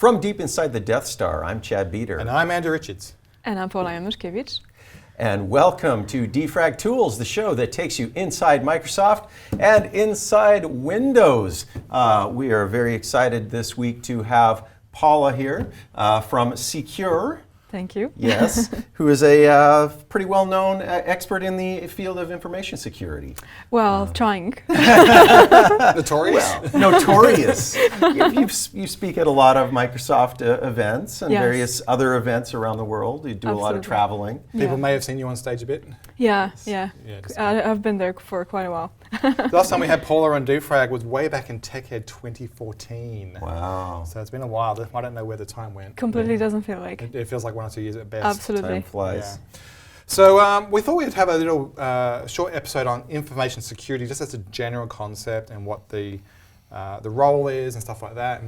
From deep inside the Death Star, I'm Chad Beater. And I'm Andrew Richards. And I'm Paula Januszkiewicz. And welcome to Defrag Tools, the show that takes you inside Microsoft and inside Windows. We are very excited this week to have Paula here from CQURE. Thank you. Yes, who is a pretty well-known expert in the field of information security. Well, trying. Notorious? Well, notorious. You speak at a lot of Microsoft events and Yes. various other events around the world. You do a lot of Absolutely. traveling. People may have seen you on stage a bit. Yeah. just- I've been there for quite a while. The last time we had Paula on Defrag was way back in TechEd 2014. Wow. So it's been a while. I don't know where the time went. Completely doesn't feel like. It feels like 1 or 2 years at best. Absolutely. Time flies. Yeah. So we thought we'd have a little short episode on information security, just as a general concept and what the role is and stuff like that.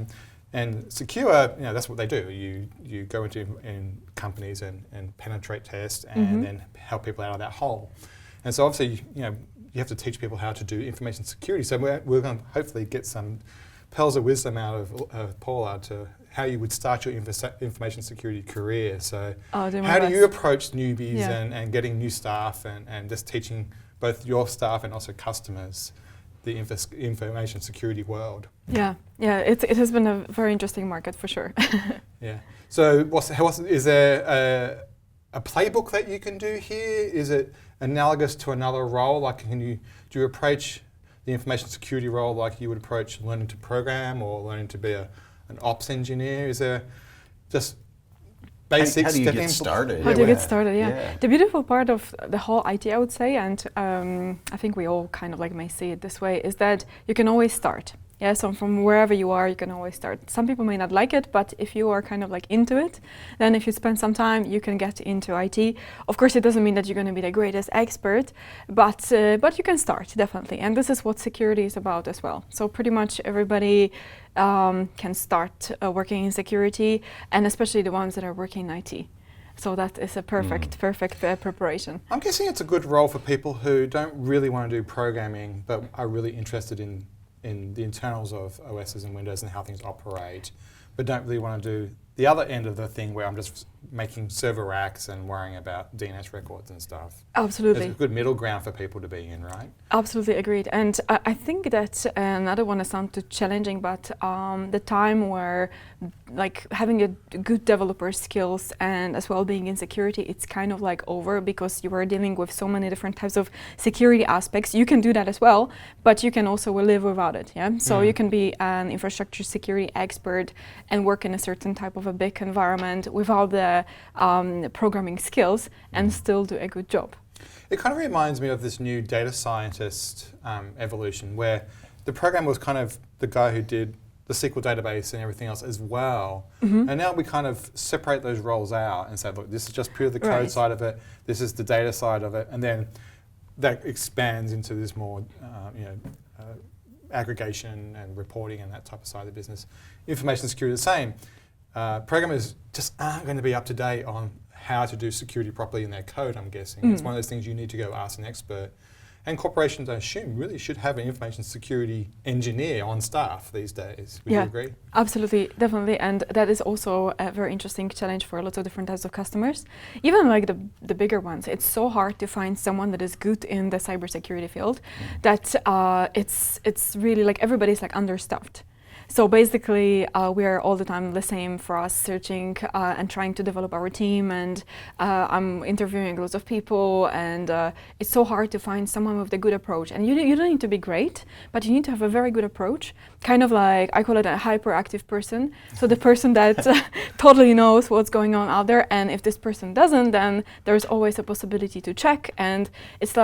And CQURE, that's what they do. You go into in companies and penetrate test and then help people out of that hole. And so obviously, you have to teach people how to do information security. So we're going to hopefully get some pearls of wisdom out of Paula to how you would start your information security career. So how do you approach newbies and getting new staff and just teaching both your staff and also customers the information security world? Yeah. It has been a very interesting market for sure. Yeah. So is there a playbook that you can do here? Is it analogous to another role? Like, do you approach the information security role like you would approach learning to program or learning to be an ops engineer? Is there just basic How do you get started? How do you get started? Yeah. The beautiful part of the whole IT, I would say, and I think we all kind of may see it this way, is that you can always start. Yeah, so from wherever you are, you can always start. Some people may not like it, but if you are kind of into it, then if you spend some time, you can get into IT. Of course, it doesn't mean that you're going to be the greatest expert, but you can start, definitely. And this is what security is about as well. So pretty much everybody can start working in security, and especially the ones that are working in IT. So that is a perfect preparation. I'm guessing it's a good role for people who don't really want to do programming, but are really interested in the internals of OSs and Windows and how things operate, but don't really want to do the other end of the thing where I'm just making server racks and worrying about DNS records and stuff. Absolutely. There's a good middle ground for people to be in, right? Absolutely agreed. And I think that another one is sound too challenging, but the time where having a good developer skills and as well being in security, it's kind of over because you are dealing with so many different types of security aspects. You can do that as well, but you can also live without it. Yeah. So you can be an infrastructure security expert and work in a certain type of a big environment without the programming skills and still do a good job. It kind of reminds me of this new data scientist evolution where the programmer was kind of the guy who did the SQL database and everything else as well. And now we kind of separate those roles out and say, look, this is just pure the code side of it, this is the data side of it, and then that expands into this more aggregation and reporting and that type of side of the business. Information security is the same. Programmers just aren't going to be up to date on how to do security properly in their code, I'm guessing. It's one of those things you need to go ask an expert. And corporations, I assume, really should have an information security engineer on staff these days. Would you agree? Absolutely, definitely. And that is also a very interesting challenge for a lot of different types of customers. Even the bigger ones, it's so hard to find someone that is good in the cybersecurity field that it's really everybody's understaffed. So basically, we are all the time the same for us, searching and trying to develop our team, and I'm interviewing lots of people, and it's so hard to find someone with the good approach. And you don't need to be great, but you need to have a very good approach, kind of I call it a hyperactive person. So the person that totally knows what's going on out there, and if this person doesn't, then there's always a possibility to check, and it's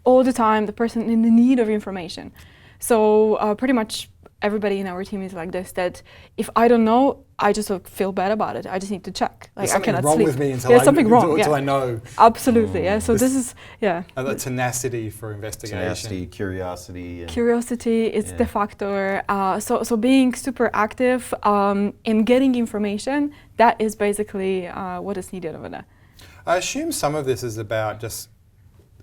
all the time the person in the need of information. So pretty much everybody in our team is like this, that if I don't know, I just feel bad about it. I just need to check. There's I cannot wrong sleep. with me until There's something wrong. until I know. Absolutely, yeah. So this is, The tenacity for investigation. Tenacity, curiosity. Curiosity is the factor. So being super active in getting information, that is basically what is needed over there. I assume some of this is about just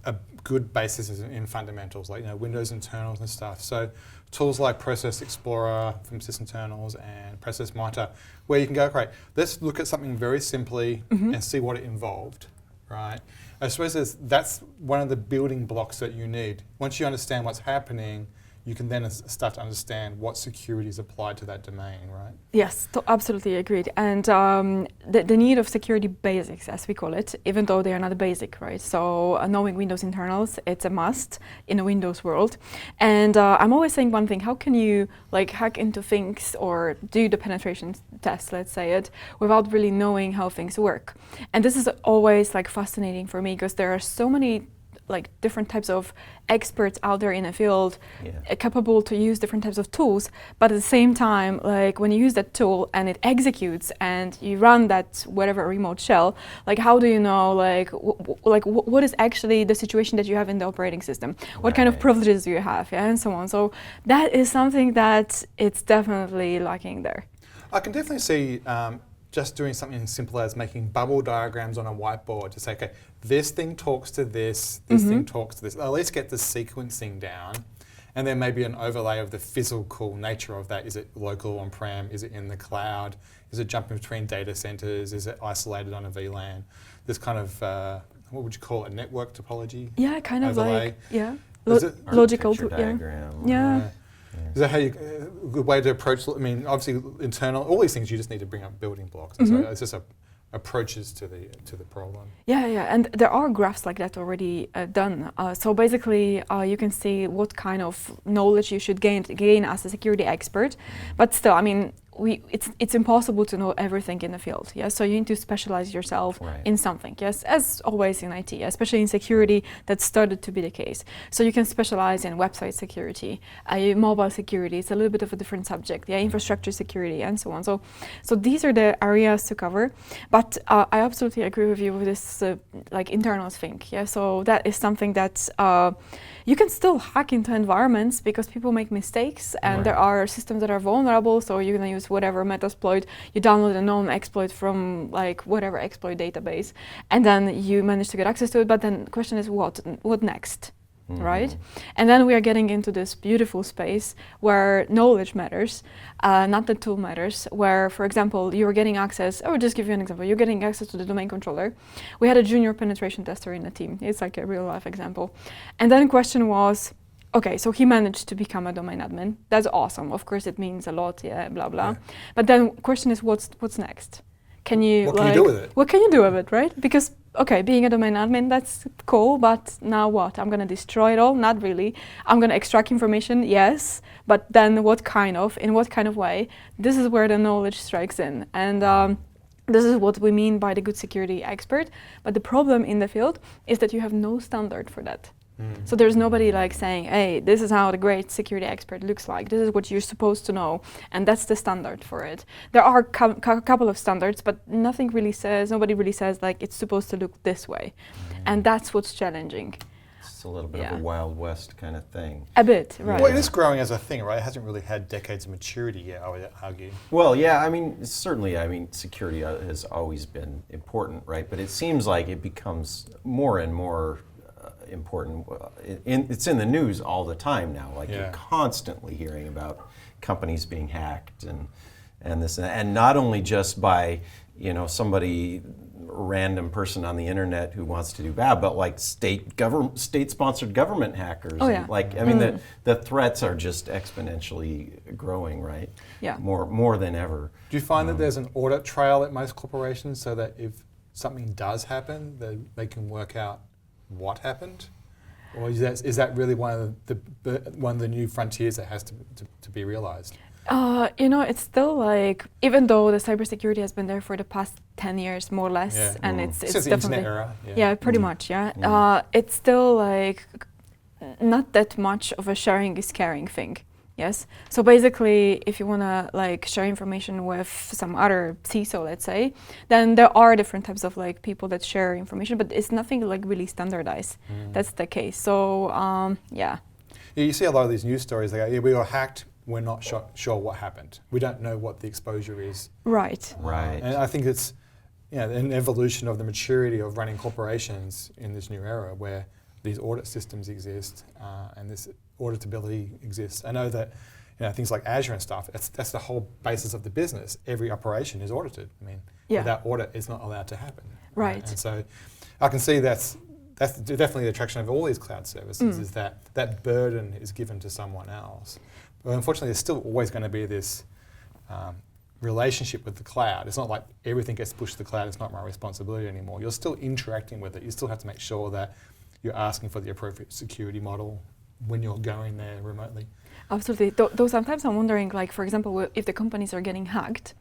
a good basis in fundamentals, like Windows internals and stuff. So tools like Process Explorer from sysinternals and Process Monitor, where you can go, great, let's look at something very simply and see what it involved, right? I suppose that's one of the building blocks that you need. Once you understand what's happening, you can then start to understand what security is applied to that domain, right? Yes, absolutely agreed. And the need of security basics, as we call it, even though they are not basic, right? So knowing Windows internals, it's a must in a Windows world. And I'm always saying one thing: how can you hack into things or do the penetration test, let's say it, without really knowing how things work? And this is always fascinating for me, because there are so many different types of experts out there in a field capable to use different types of tools, but at the same time, when you use that tool and it executes and you run that whatever remote shell, how do you know what is actually the situation that you have in the operating system? What kind of privileges do you have, and so on. So that is something that it's definitely lacking there. I can definitely see just doing something as simple as making bubble diagrams on a whiteboard to say, okay, this thing talks to this, this thing talks to this. At least get the sequencing down, and then maybe an overlay of the physical nature of that. Is it local on-prem? Is it in the cloud? Is it jumping between data centers? Is it isolated on a VLAN? This kind of, what would you call it, network topology? Yeah, kind of overlay? Logical diagram. Yeah. Is that how you, a good way to approach, obviously internal, all these things you just need to bring up building blocks. And so it's just approaches to the problem. Yeah, and there are graphs like that already done. So basically, you can see what kind of knowledge you should gain as a security expert. But still, it's impossible to know everything in the field. Yeah, so you need to specialize yourself in something. Yes, as always in IT, especially in security, that started to be the case. So you can specialize in website security, mobile security. It's a little bit of a different subject. Yeah, infrastructure security, and so on. So these are the areas to cover. But I absolutely agree with you with this internals thing. Yeah, so that is something that you can still hack into environments because people make mistakes, and there are systems that are vulnerable. So you're gonna use whatever Metasploit, you download a known exploit from whatever exploit database, and then you manage to get access to it. But then the question is, what next? Right? And then we are getting into this beautiful space where knowledge matters, not the tool matters, where, for example, you're getting access, I will just give you an example, you're getting access to the domain controller. We had a junior penetration tester in the team. It's like a real life example. And then the question was, okay, so he managed to become a domain admin. That's awesome. Of course, it means a lot, blah, blah. Yeah. But then the question is, what's next? What can you do with it? What can you do with it, right? Because, okay, being a domain admin, that's cool, but now what? I'm going to destroy it all? Not really. I'm going to extract information? Yes. But then in what kind of way? This is where the knowledge strikes in. And this is what we mean by the good security expert. But the problem in the field is that you have no standard for that. So there's nobody saying, hey, this is how the great security expert looks like. This is what you're supposed to know. And that's the standard for it. There are a couple of standards, but nobody really says it's supposed to look this way. And that's what's challenging. It's a little bit of a Wild West kind of thing. A bit, right. Well, it is growing as a thing, right? It hasn't really had decades of maturity yet, I would argue. Well, yeah, certainly, security has always been important, right? But it seems like it becomes more and more important. It's in the news all the time now. You're constantly hearing about companies being hacked and this and not only just by somebody, random person on the internet who wants to do bad, but state-sponsored government hackers. Oh, yeah. The threats are just exponentially growing, right? Yeah. More than ever. Do you find that there's an audit trail at most corporations so that if something does happen, they can work out what happened, or is that really one of the new frontiers that has to be realized? It's still even though the cybersecurity has been there for the past 10 years, more or less, and it's since the definitely internet era. Pretty much. It's still not that much of a sharing is caring thing. Yes. So basically, if you want to share information with some other CISO, let's say, then there are different types of people that share information, but it's nothing really standardized. That's the case. So You see a lot of these news stories. We were hacked. We're not sure what happened. We don't know what the exposure is. Right. And I think it's an evolution of the maturity of running corporations in this new era, where these audit systems exist and this auditability exists. I know that things like Azure and stuff, that's the whole basis of the business. Every operation is audited. I mean, without audit, it's not allowed to happen. Right. And so I can see that's definitely the attraction of all these cloud services, is that burden is given to someone else. But unfortunately, there's still always going to be this relationship with the cloud. It's not like everything gets pushed to the cloud, it's not my responsibility anymore. You're still interacting with it. You still have to make sure that you're asking for the appropriate security model when you're going there remotely. Absolutely. Though sometimes I'm wondering, like, for example, if the companies are getting hacked,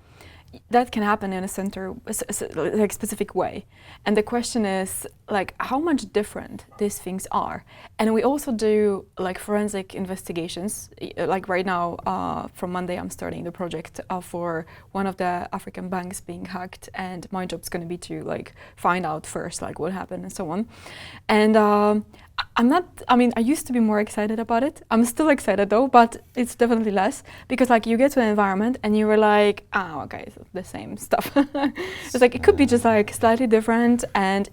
that can happen in a specific way. And the question is, like, how much different these things are. And we also do, like, forensic investigations. Like right now, from Monday, I'm starting the project for one of the African banks being hacked. And my job's going to be to, like, find out first, like, what happened and so on. And I used to be more excited about it. I'm still excited though, but it's definitely less, because like you get to an environment and you were like, oh, okay, it's the same stuff. It's like, it could be just like slightly different, and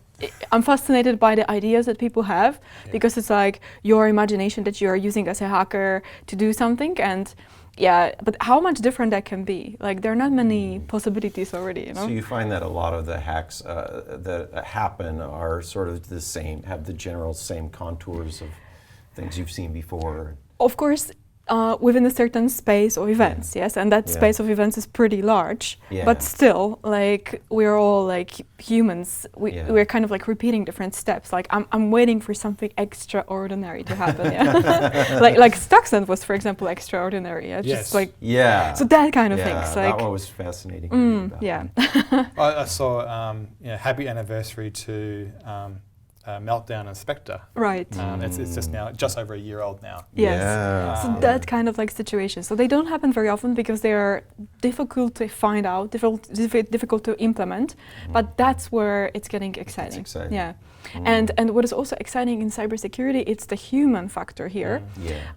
I'm fascinated by the ideas that people have, because it's like your imagination that you are using as a hacker to do something, and but how much different that can be. Like, there are not many possibilities already, you know? So you find that a lot of the hacks that happen are sort of the same, have the general same contours of things you've seen before? Of course, within a certain space of events, yes, and that space of events is pretty large, but still, like, we're all like humans. We're kind of like repeating different steps. Like, I'm waiting for something extraordinary to happen. like Stuxnet was, for example, extraordinary. Just like so that kind of things. Like, that one was fascinating. I saw happy anniversary to Meltdown and Spectre. Right. It's just now just over a year old now. Yes. So that kind of like situation. So they don't happen very often because they are difficult to find out, difficult to implement. But that's where it's getting exciting. It's exciting. Yeah. And what is also exciting in cybersecurity, it's the human factor here.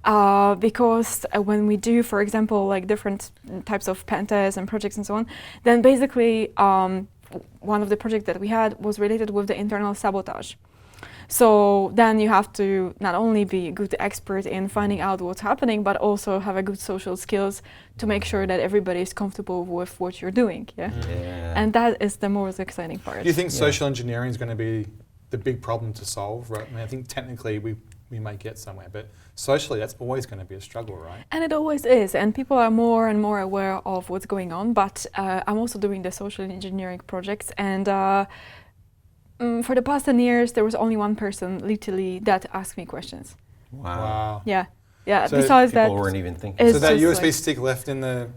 Because when we do, for example, like different types of pen tests and projects and so on, then basically one of the projects that we had was related with the internal sabotage. So then you have to not only be a good expert in finding out what's happening, but also have a good social skills to make sure that everybody is comfortable with what you're doing. And that is the most exciting part. Do you think social engineering is going to be the big problem to solve? Right? I mean, I think technically we may get somewhere, but socially that's always going to be a struggle, right? And it always is, and people are more and more aware of what's going on, but I'm also doing the social engineering projects, and for the past 10 years there was only one person literally that asked me questions. Wow. Yeah, so besides that, people weren't even thinking. So that USB stick left in a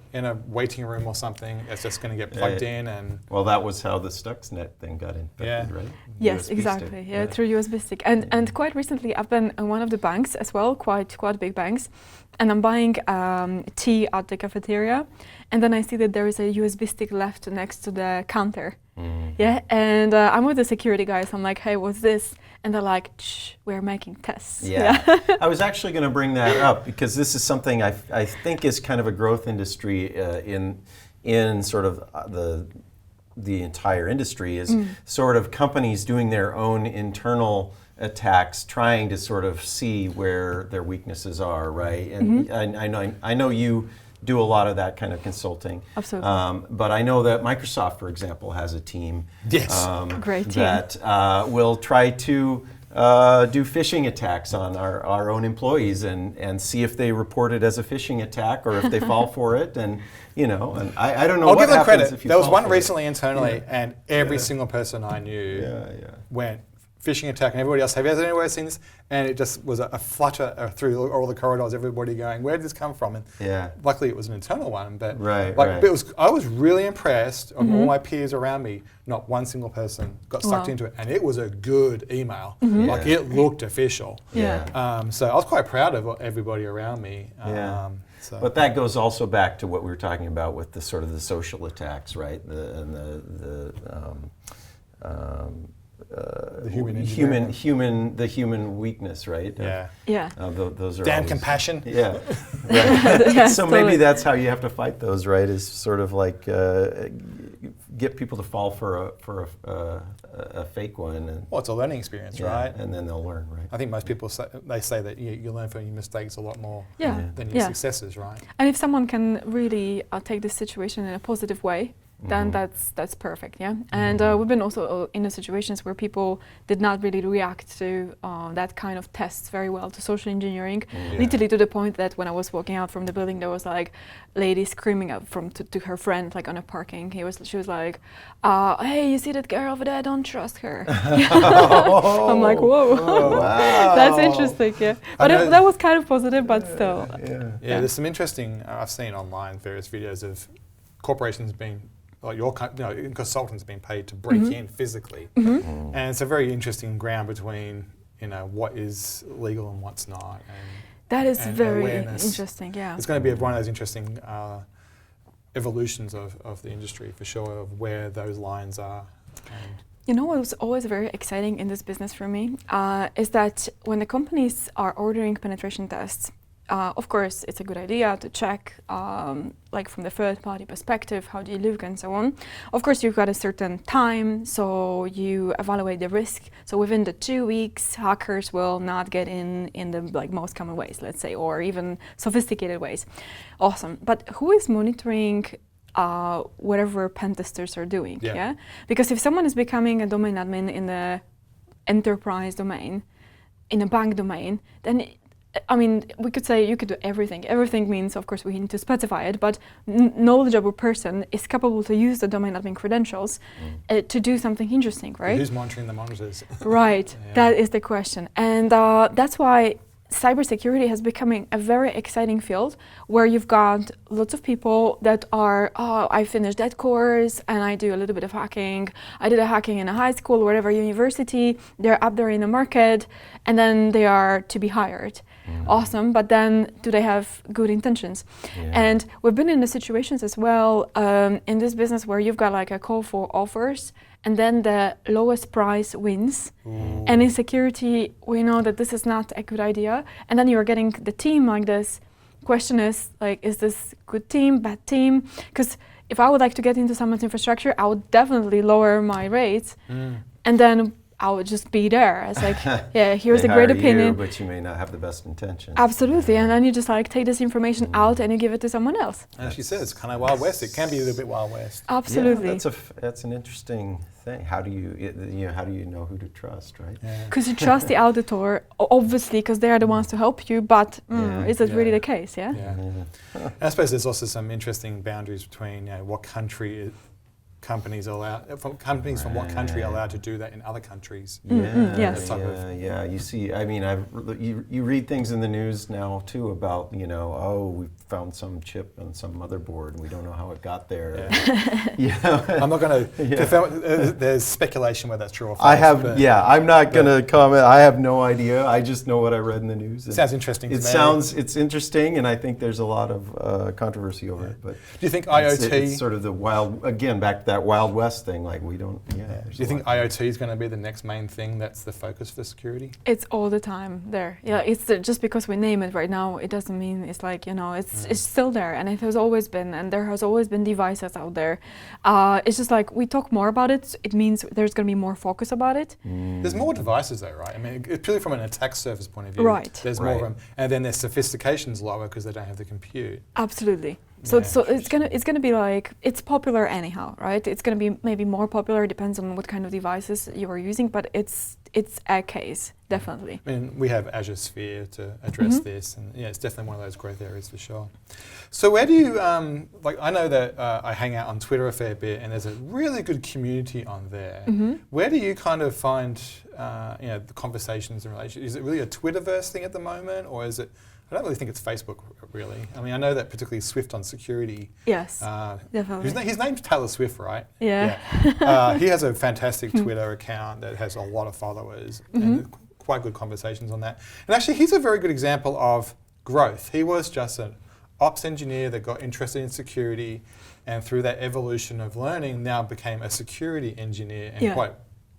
waiting room or something, it's just going to get plugged in and... Well, that was how the Stuxnet thing got infected, right? Yes, USB exactly. stick. Through USB stick. And quite recently I've been in one of the banks as well, quite big banks, and I'm buying tea at the cafeteria, and then I see that there is a USB stick left next to the counter. And I'm with the security guys. I'm like, hey, what's this? And they're like, shh, we're making tests. I was actually going to bring that up because this is something I think is kind of a growth industry in sort of the entire industry is sort of companies doing their own internal attacks, trying to sort of see where their weaknesses are, right? And I know you do a lot of that kind of consulting. Absolutely. But I know that Microsoft, for example, has a team great team. that will try to do phishing attacks on our own employees and see if they report it as a phishing attack or if they fall for it. And and I don't know. I'll what give them happens credit. If you There was fall one for recently it. internally, and every single person I knew went phishing attack, and everybody else, have you anywhere seen this? And it just was a flutter through all the corridors, everybody going, where did this come from? And luckily it was an internal one, but I was really impressed of all my peers around me. Not one single person got sucked into it, and it was a good email. Like, it looked official. So I was quite proud of everybody around me. But that goes also back to what we were talking about with the sort of the social attacks, right? the human weakness, right? Yeah. Yeah. Those are Damn always, compassion. Yeah. Right. Yes, So totally. maybe that's how you have to fight those, right? Is sort of like get people to fall for a fake one, and Well, it's a learning experience, right? and then they'll learn, right? I think most people say that you learn from your mistakes a lot more Yeah. than your successes, right? And if someone can really take this situation in a positive way, then that's perfect, yeah. And we've been also in the situations where people did not really react to that kind of tests very well, to social engineering, literally to the point that when I was walking out from the building, there was like lady screaming out to her friend, like on a parking. She was like, "Hey, you see that girl over there? Don't trust her." I'm like, whoa, Wow. that's interesting, yeah. But that was kind of positive, but still. Yeah, there's some interesting, I've seen online various videos of corporations being, like consultants being paid to break in physically. And it's a very interesting ground between, what is legal and what's not. That is and very awareness. interesting, yeah. It's going to be one of those interesting evolutions of the industry, for sure, of where those lines are. And You know what was always very exciting in this business for me is that when the companies are ordering penetration tests, of course, it's a good idea to check, like from the third-party perspective, how do you look and so on. Of course, you've got a certain time, so you evaluate the risk. So within the 2 weeks, hackers will not get in the most common ways, let's say, or even sophisticated ways. Awesome. But who is monitoring whatever pen testers are doing? Yeah. Because if someone is becoming a domain admin in the enterprise domain, in a bank domain, then we could say you could do everything. Everything means, of course, we need to specify it, but knowledgeable person is capable to use the domain admin credentials to do something interesting, right? who's monitoring the monitors? Right, that is the question. And that's why cybersecurity has become a very exciting field where you've got lots of people that are, I finished that course and I do a little bit of hacking. I did a hacking in a high school, whatever university. They're up there in the market and then they are to be hired. Awesome, but then do they have good intentions? And we've been in the situations as well in this business where you've got like a call for offers and then the lowest price wins. And in security, we know that this is not a good idea. And then you're getting the team like this. Question is, like, is this good team, bad team? Because if I would like to get into someone's infrastructure, I would definitely lower my rates. And then I would just be there. It's like, here's a great opinion. You, but you may not have the best intention. Absolutely, and then you just like take this information out and you give it to someone else. As she says, it's kind of Wild West. It can be a little bit Wild West. Absolutely. Yeah, that's an interesting thing. How do you know who to trust, right? Because you trust the auditor, obviously, because they are the ones to help you. But is it really the case? Yeah. And I suppose there's also some interesting boundaries between what country companies from what country are allowed to do that in other countries. Yes. You see, you read things in the news now too about, we found some chip on some motherboard and we don't know how it got there. I'm not going to confirm. There's speculation whether that's true or false. I'm not going to comment. I have no idea. I just know what I read in the news. It sounds interesting to me. It's interesting, and I think there's a lot of controversy over it. But do you think IoT? It's sort of the back to that Wild West thing, like we don't. Do you think IoT is going to be the next main thing that's the focus for security? It's all the time there. It's just because we name it right now, it doesn't mean it's like it's still there, and it has always been, and there has always been devices out there. It's just like we talk more about it. It means there's going to be more focus about it. There's more devices though, right? I mean, purely from an attack surface point of view, right? There's more of them, and then their sophistication's lower because they don't have the compute. Absolutely. So it's gonna be like, it's popular anyhow, right? It's gonna be maybe more popular, depends on what kind of devices you are using, but it's a case, definitely. I mean, we have Azure Sphere to address this, and it's definitely one of those growth areas for sure. So where do you, I know that I hang out on Twitter a fair bit, and there's a really good community on there. Where do you kind of find, the conversations in relation? Is it really a Twitterverse thing at the moment, or is it? I don't really think it's Facebook, really. I mean, I know that particularly Swift on security. Yes, definitely. His name's Taylor Swift, right? Yeah. He has a fantastic Twitter account that has a lot of followers and quite good conversations on that. And actually, he's a very good example of growth. He was just an ops engineer that got interested in security, and through that evolution of learning, now became a security engineer and quite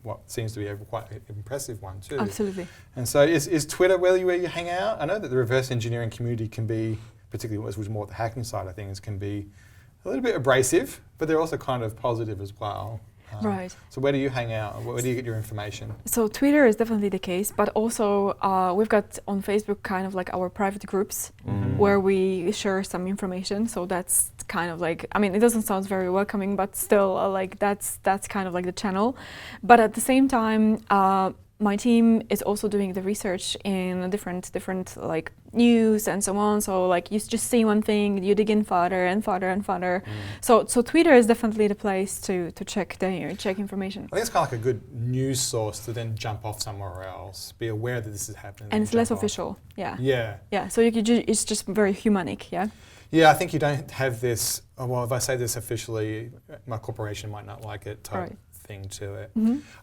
what seems to be a quite impressive one too. Absolutely. And so is Twitter where you hang out? I know that the reverse engineering community can be, particularly which was more the hacking side of things, can be a little bit abrasive, but they're also kind of positive as well. Right. So where do you hang out? Where do you get your information? So Twitter is definitely the case, but also we've got on Facebook kind of like our private groups where we share some information. So that's kind of like, I mean, it doesn't sound very welcoming, but still like that's kind of like the channel. But at the same time, my team is also doing the research in different like news and so on. So like you just see one thing, you dig in further and further and further. So Twitter is definitely the place to check information. I think it's kind of like a good news source to then jump off somewhere else, be aware that this is happening. And it's less official. Yeah. Yeah. Yeah. So you could it's just very humanic. Yeah. Yeah, I think you don't have this, oh, well, if I say this officially, my corporation might not like it type thing to it.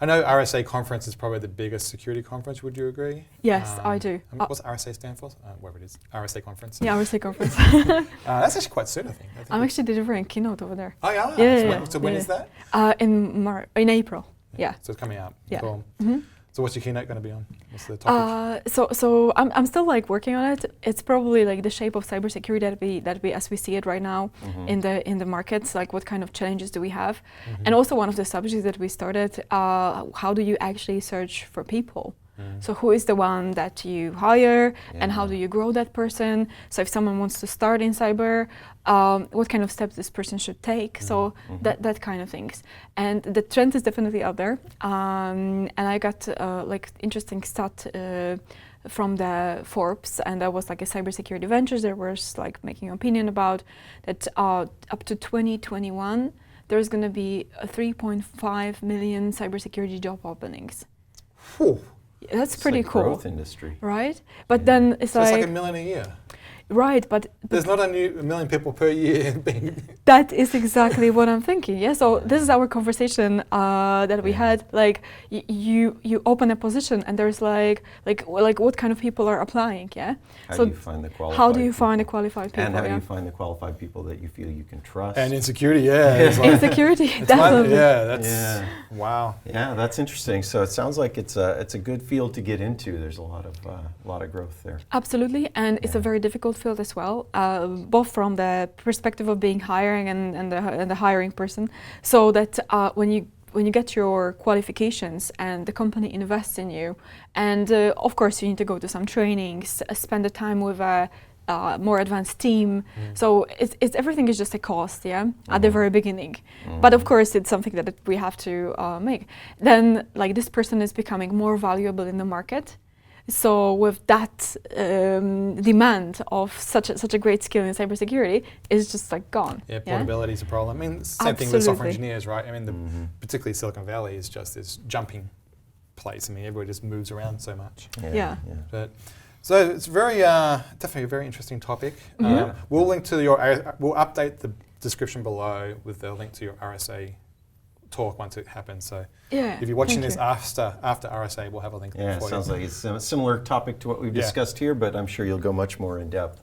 I know RSA Conference is probably the biggest security conference, would you agree? Yes, I do. What's RSA stand for? Whatever it is, RSA Conference. Yeah, RSA Conference. That's actually quite soon, I think. I'm actually delivering a keynote over there. Oh, yeah? Yeah. So when is that? In April. Yeah. So it's coming out. Yeah. Cool. So what's your keynote going to be on? What's the topic? So I'm still like working on it. It's probably like the shape of cybersecurity that we as we see it right now in the markets. Like what kind of challenges do we have? And also one of the subjects that we started. How do you actually search for people? So who is the one that you hire, and how do you grow that person? So if someone wants to start in cyber, what kind of steps this person should take? So that kind of things. And the trend is definitely out there. And I got like interesting stat from the Forbes, and that was like a cybersecurity ventures. There was like making an opinion about that up to 2021, there's going to be 3.5 million cybersecurity job openings. Whew. That's It's pretty like cool, growth industry. right? But then it's So like, it's like 1 million a year. right, but There's not a million people per year being... that is exactly what I'm thinking. Yeah. So this is our conversation that we had. Like you open a position and there's like what kind of people are applying? Yeah. How So do you find the qualified how do you people? find the qualified people? And how do yeah? you find the qualified people that you feel you can trust? And in security, yeah. It's like, Insecurity, it's definitely. that's... Wow. Yeah, that's interesting. So it sounds like it's a good field to get into. There's a lot of growth there. Absolutely, and it's a very difficult field as well, both from the perspective of being hiring and the hiring person. So that when you get your qualifications and the company invests in you, and of course you need to go to some trainings, spend the time with a more advanced team. So it's everything is just a cost, at the very beginning. But of course, it's something that we have to make. Then, like this person is becoming more valuable in the market. So with that demand of such a great skill in cybersecurity, is just like gone. Yeah, portability is a problem. I mean, same thing with software engineers, right? I mean, particularly Silicon Valley is just this jumping place. I mean, everybody just moves around so much. Yeah. But so it's very definitely a very interesting topic. We'll link to we'll update the description below with the link to your RSA talk once it happens. So if you're watching this after RSA, we'll have a link there for you. Sounds like it's a similar topic to what we've discussed here, but I'm sure you'll go much more in depth.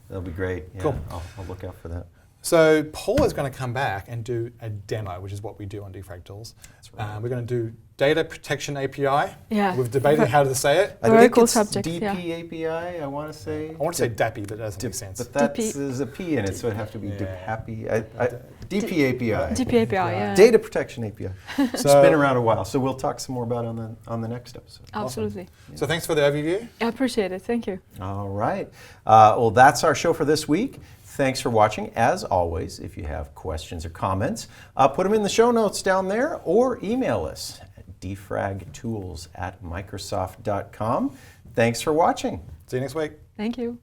That'll be great. Yeah, cool. I'll look out for that. So Paula's going to come back and do a demo, which is what we do on Defrag Tools. That's right. We're going to do Data Protection API. Yeah. We've debated how to say it. I Very think cool it's subject. DP API, I want to say. I want to say DAPI, but that doesn't make sense. But there's a P in it, so it'd have to be DAPI. DP API. DP API, yeah. Data Protection API. It's been around a while, so we'll talk some more about it on the next episode. Absolutely. Awesome. So thanks for the overview. I appreciate it. Thank you. All right. Well, that's our show for this week. Thanks for watching. As always, if you have questions or comments, put them in the show notes down there or email us at defragtools@microsoft.com. Thanks for watching. See you next week. Thank you.